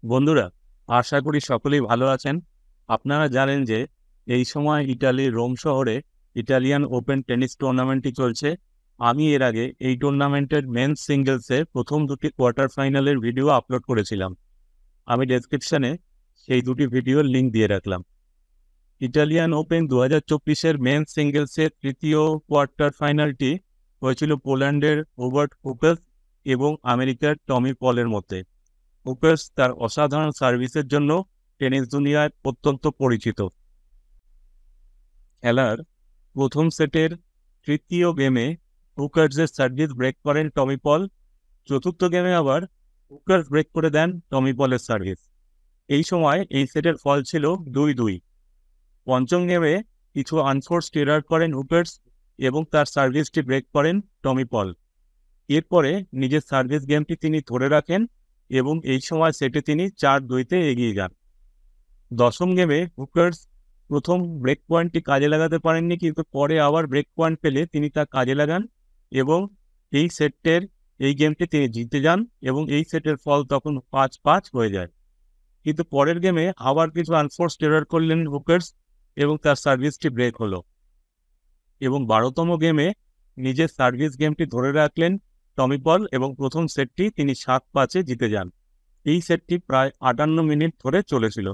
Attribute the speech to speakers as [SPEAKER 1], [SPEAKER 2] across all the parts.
[SPEAKER 1] বন্ধুরা, আশা করি সকলেই ভালো আছেন। আপনারা জানেন যে এই সময় ইতালির রোম শহরে ইটালিয়ান ওপেন টেনিস টুর্নামেন্টটি চলছে। আমি এর আগে এই টুর্নামেন্টের মেন্স সিঙ্গেলসের প্রথম দুটি কোয়ার্টার ফাইনালের ভিডিও আপলোড করেছিলাম। আমি ডেসক্রিপশনে সেই দুটি ভিডিওর লিঙ্ক দিয়ে রাখলাম। ইটালিয়ান ওপেন 2024-এর মেন্স সিঙ্গেলসের তৃতীয় কোয়ার্টার ফাইনালটি হয়েছিল পোল্যান্ডের হুবার্ট হুকেলস এবং আমেরিকার টমি পলের মধ্যে। হুকেলস তার অসাধারণ সার্ভিসের জন্য টেনিস দুনিয়ায় অত্যন্ত পরিচিত। খেলার প্রথম সেটের তৃতীয় গেমে হুকার্সের সার্ভিস ব্রেক করেন টমি পল। চতুর্থ গেমে আবার হুকার্স ব্রেক করে দেন টমি পলের সার্ভিস। এই সময় এই সেটের ফল ছিল 2-2। পঞ্চম গেমে কিছু আনফোর্সড এরার করেন হুকার্স এবং তার সার্ভিসটি ব্রেক করেন টমি পল। এরপরে নিজের সার্ভিস গেমটি তিনি ধরে রাখেন এবং এই সময় সেটে তিনি 4-2-তে এগিয়ে যান। দশম গেমে হুকার্স প্রথম ব্রেক পয়েন্টটি কাজে লাগাতে পারেননি, কিন্তু পরে আবার ব্রেক পয়েন্ট পেলে তিনি তা কাজে লাগান এবং এই গেমটি তিনি জিতে যান এবং এই সেটের ফল তখন 5-5 হয়ে যায়। কিন্তু পরের গেমে আবার কিছু আনফোর্সড এরার করলেন হুকার্স এবং তার সার্ভিসটি ব্রেক হলো এবং 12তম গেমে নিজের সার্ভিস গেমটি ধরে রাখলেন টমি পল এবং প্রথম সেটটি তিনি 7-5-এ জিতে যান। এই সেটটি প্রায় 58 মিনিট ধরে চলেছিল।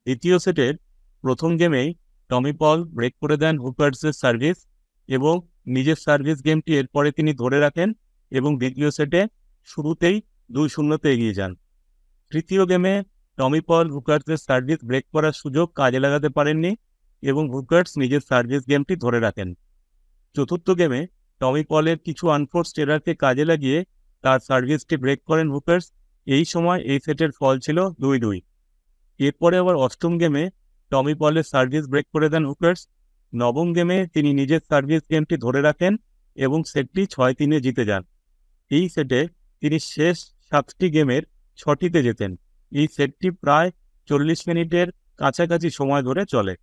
[SPEAKER 1] দ্বিতীয় সেটের প্রথম গেমেই টমি পল ব্রেক করে দেন হুকার্সের সার্ভিস এবং নিজের সার্ভিস গেমটি এরপরে তিনি ধরে রাখেন এবং দ্বিতীয় সেটে শুরুতেই 2-0-তে এগিয়ে যান। তৃতীয় গেমে টমি পল হুকার্সের সার্ভিস ব্রেক করার সুযোগ কাজে লাগাতে পারেননি এবং হুকার্স নিজের সার্ভিস গেমটি ধরে রাখেন। চতুর্থ গেমে টমি পলের কিছু আনফোর্সড এরারকে কাজে লাগিয়ে তার সার্ভিসটি ব্রেক করেন হুকার্স। এই সময় এই সেটের ফল ছিল 2-2। এরপরে আবার অষ্টম গেমে টমি পলের সার্ভিস ব্রেক করে দেন হুকার্স। নবম গেমে তিনি নিজের সার্ভিস গেমটি ধরে রাখেন এবং সেটটি 6-3-এ জিতে যান। এই সেটে তিনি শেষ 7টি গেমের 6টিতে জেতেন। এই সেটটি প্রায় 40 মিনিটের কাছাকাছি সময় ধরে চলে।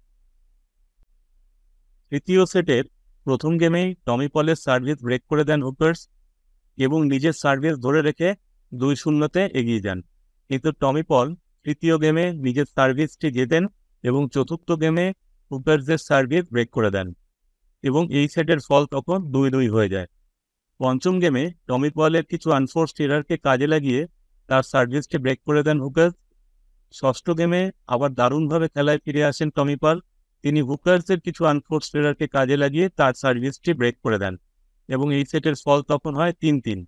[SPEAKER 1] তৃতীয় সেটের প্রথম গেমেই টমি পলের সার্ভিস ব্রেক করে দেন হুকার্স এবং নিজের সার্ভিস ধরে রেখে 2-0-তে এগিয়ে যান। কিন্তু টমি পল তৃতীয় গেমে নিজের সার্ভিসটি জেতেন এবং চতুর্থ গেমে হুকার্সের সার্ভিস ব্রেক করে দেন এবং এই সেটের ফল তখন 2-2 হয়ে যায়। পঞ্চম গেমে টমি পলের কিছু আনফোর্সড এরারকে কাজে লাগিয়ে তার সার্ভিসটি ব্রেক করে দেন হুকার্স। ষষ্ঠ গেমে আবার দারুণভাবে খেলায় ফিরে আসেন টমি পল। তিনি হুকার্সের কিছু আনফোর্সড এরারকে কাজে লাগিয়ে তার সার্ভিসটি ব্রেক করে দেন এবং এই সেটের ফল তখন হয় 3-3।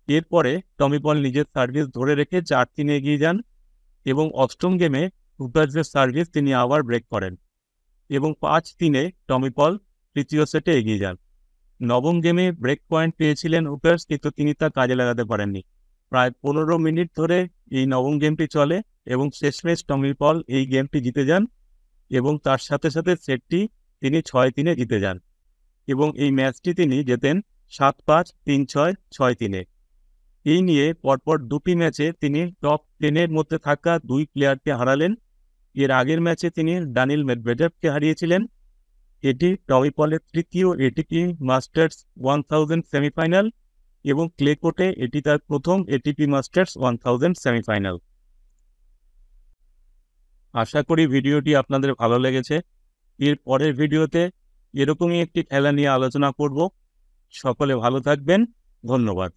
[SPEAKER 1] এরপরে টমি পল নিজের সার্ভিস ধরে রেখে 4-3-এ এগিয়ে যান এবং অষ্টম গেমে হুকার্সের সার্ভিস তিনি আবার ব্রেক করেন এবং 5-3-এ টমি পল তৃতীয় সেটে এগিয়ে যান। নবম গেমে ব্রেক পয়েন্ট পেয়েছিলেন হুকার্স, কিন্তু তিনি তা কাজে লাগাতে পারেননি। প্রায় 15 মিনিট ধরে এই নবম গেমটি চলে এবং শেষমেশ টমি পল এই গেমটি জিতে যান এবং তার সাথে সাথে সেটটি তিনি 6-3-এ জিতে যান এবং এই ম্যাচটি তিনি জেতেন 7-5, 3-6, 6-3-এ। এই নিয়ে পরপর দুটি ম্যাচে তিনি টপ 10-এর মধ্যে থাকা 2 প্লেয়ারকে হারালেন। এর আগের ম্যাচে তিনি দানিল মেদভেদেভকে হারিয়েছিলেন। এটি টমি পলের তৃতীয় এটিপি মাস্টার্স 1000 সেমিফাইনাল এবং ক্লে কোর্টে এটি তার প্রথম এটিপি মাস্টার্স 1000 সেমিফাইনাল। আশা করি ভিডিওটি আপনাদের ভালো লেগেছে। এর পরের ভিডিওতে এরকমই একটি খেলা নিয়ে আলোচনা করব। সকলে ভালো থাকবেন। ধন্যবাদ।